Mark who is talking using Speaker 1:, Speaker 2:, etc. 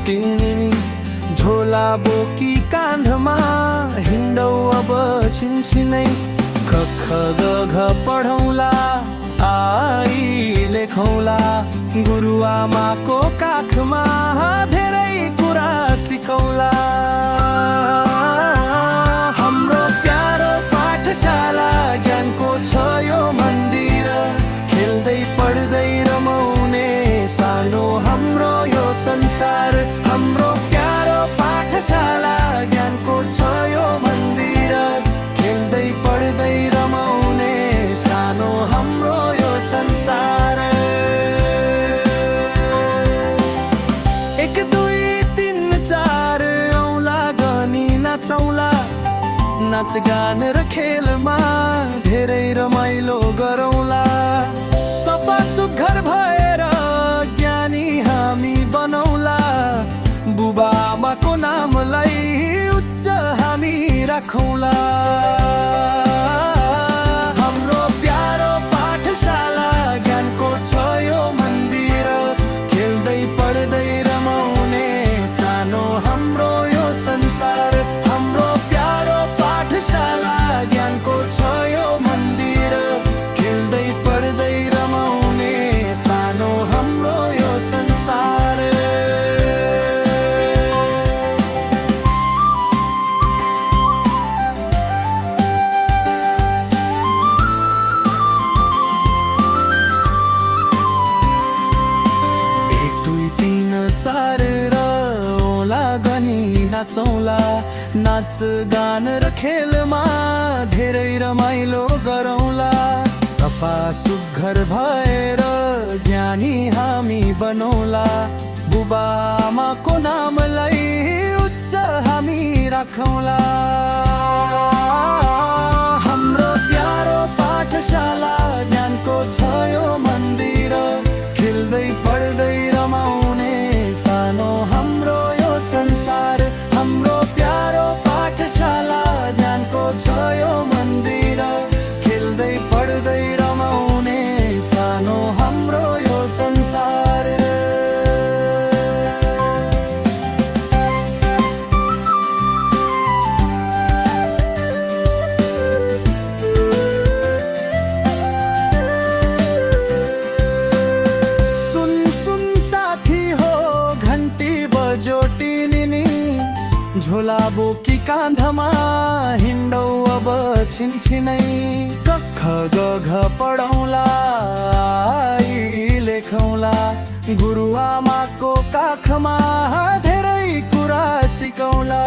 Speaker 1: तिमी झोला बोकी काँधमा हिँडौ अब छिनछिनै क ख ग घ पढौला आई लेखौला गुरुआमाको काखमा धेरै कुरा सिकौला। हाम्रो प्यारो पाठशाला ज्ञानको छ यो मन्दिर, खेल्दै पढ्दै रमाउने सानो हाम्रो यो संसार। हाम्रो प्यारो पाठशाला ज्ञानको छ यो मन्दिर, खेल्दै पढ्दै रमाउने सानो हाम्रो यो संसार। 1 2 3 4 औँला गनी नाचौँला, नाचगान र खेलमा धेरै रमाइलो गरौँला। सफा सुग्घर भएर ज्ञानी हामी बनौला, बुबा आमाको नामलाई उच्च हामी राखौँला। हाम्रो प्यारो पाठशाला ज्ञानको छ यो मन्दिर, खेल्दै पढ्दै रमाउने सानो हाम्रो यो संसार। हाम्रो प्यारो पाठशाला ज्ञानको छ यो मन्दिर, खेल्दै पढ्दै रमाउने सानो हाम्रो यो संसार। चार र औँला गनी नाचौँला, नाच गान र खेलमा धेरै रमाइलो गरौँला। सफा सुग्घर भएर ज्ञानी हामी बनौला, बुबा आमाको नामलाई उच्च हामी राखौँला। हाम्रो प्यारो पाठशाला ज्ञानको छ यो मन्दिर, खेल्दै पढ्दै रमाउने सानो हाम्रो यो संसार। हाम्रो प्यारो पाठशाला ज्ञानको छ यो मन्दिर, खेल्दै पढ्दै रमाउने सानो हाम्रो यो संसार। झोला बोकी काँधमा हिँडौ अब छिनछिनै क ख ग घ पढौँला आई लेखौँला गुरुआमाको काखमा धेरै कुरा सिकौँला।